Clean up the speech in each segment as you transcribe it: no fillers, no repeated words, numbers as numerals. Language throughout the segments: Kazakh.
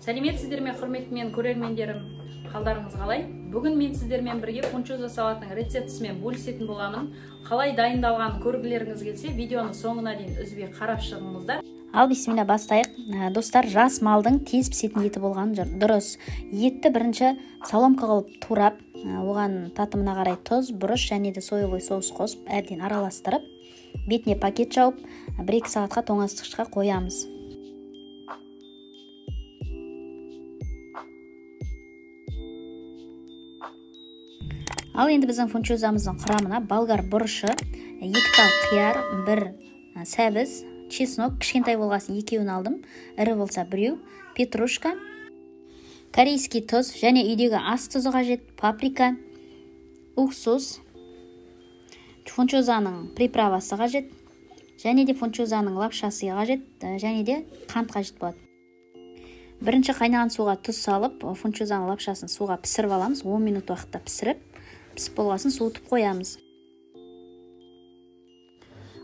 Сәлеметсіздер ме, құрметті мен көрермендерім, қалдарыңыз қалай? Бүгін мен сіздермен бірге фунчоза салатының рецептісімен бөлісетін боламын. Қалай дайындалғанын көргілеріңіз келсе, видеоны соңына дейін үзбей қарап шығыңыздар. Ал бисмилля, бастайық. Достар, жас малдың тез пісетін еті болған дұрыс. Етті бірінші соломка қылып турап, оған татымына қарай тұз, бұрыш және де соевый соус қосып, әбден араластырып, бетіне пакет жауып, 1-2 сағатқа тоңазытқышқа қоямыз. Ал енді біздің фунчозамыздың құрамына болгар бұрышы, 2 тал қияр, 1 сәбіз, чеснок, кішкентай болғасын 2-ін алдым, ірі болса 1, петрушка, корейский тұз және үйдегі ас тұзы қажет, паприка, уксус, фунчозаның приправасы қажет, және де фунчозаның лапшасы қажет, және де қант қажет болады. Бірінші қайнаған суға тұз салып, фунчозаның лапшасын суға пісіріп аламыз, 10 минут уақытта пісіріп, пісіп болғасын суытып қоямыз.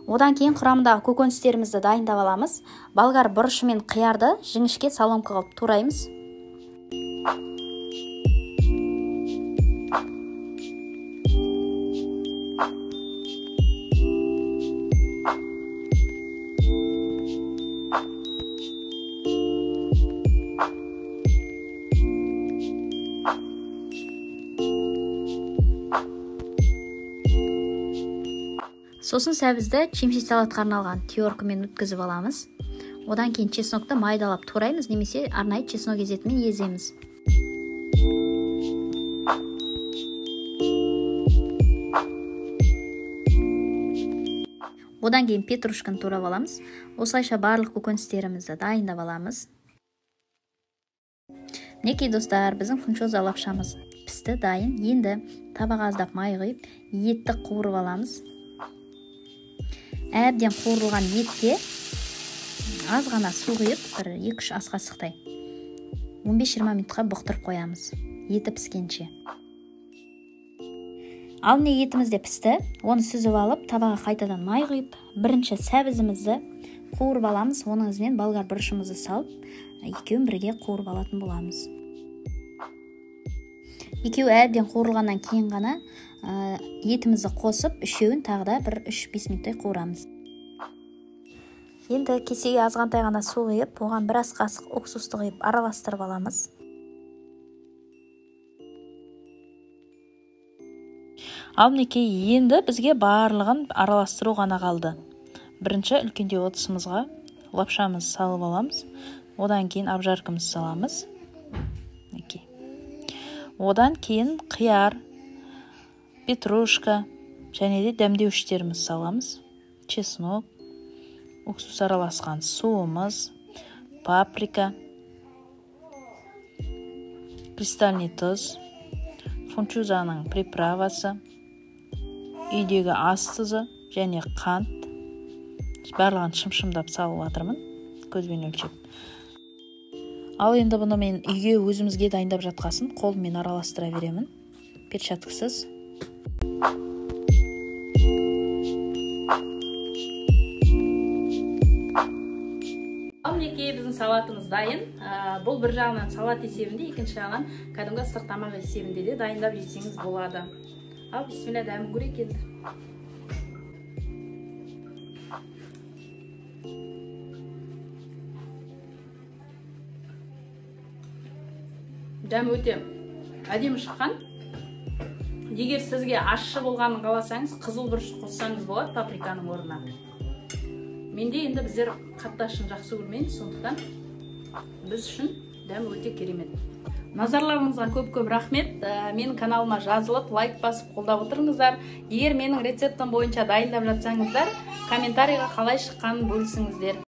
Одан кейін құрамындағы көкөністерімізді дайындап аламыз. Болгар бұрышы мен қиярды жіңішке соломка қылып тураймыз. Сосын сәбізді чимчи салатқа арналған теркамен өткізіп аламыз. Одан кейін чеснокты майдалап тураймыз, немесе арнайы чеснок езетімен еземіз. Одан кейін петрушканы турап аламыз. Осылайша барлық көкөністерімізді дайындап аламыз. Мінекей достар, біздің фунчоза лапшамыз пісті, дайын. Енді табаға аздап май құйып, етті қуырып аламыз. Әбден қуырылған етке аз ғана су құйып, 1-2 ас қасықтай 15-20 минутқа бұқтырып қоямыз, еті піскенше. Ал міне етіміз де пісті, оны сүзіп алып, табаға қайтадан май құйып, бірінші сәбізімізді қуырып аламыз, оның ізінен болгар бұрышымызды салып, екеуін бірге қуырып алатын боламыз. Екеуі әбден қуырылғаннан кейін ғана етімізді қосып, үшеуін тағы да 3-5 минуттай қуырамыз. Енді кесеге азғантай ғана су құйып, оған 1 ас қасық уксусты құйып араластырып аламыз. Ал мінекей, енді бізге барлығын араластыру ғана қалды. Бірінші үлкендеу ыдысымызға лапшамызды салып аламыз. Одан кейін обжаркамызды саламыз. Одан кейін қияр, петрушка және де дәмдеуіштеріміз саламыз. Чеснок, уксус араласқан суымыз, паприка, кристальный тұз, фунчозаның приправасы, үйдегі ас тұзы және қант. Барлығын шым-шымдап салып жатырмын, көзбен өлшеп. Ал енді бұны мен үйге өзімізге дайындап жатқасын қолыммен араластыра беремін, перчаткасыз. Ал мінекей, біздің салатымыз дайын. Бұл бір жағынан салат есебінде, екінші жағынан кәдімгі ыстық тамақ есебінде де дайындап жесеңіз болады. Ал бисмилля, дәмін көрейік енді. Дәм өте әдемі шыққан. Егер сізге ащы болғанын қаласаңыз, қызыл бұрыш қоссаңыз болады паприканың орнына. Менде енді біздер қатты ащыны жақсы көрмейміз, сондықтан біз үшін дәм өте керемет. Назарларыңызға көп-көп рахмет. Менің каналыма жазылып, лайк басып қолдап отырыңыздар. Егер менің рецептім бойынша дайындап жатсаңыздар, комментарийға қалай шыққанын бөлісіңіздер.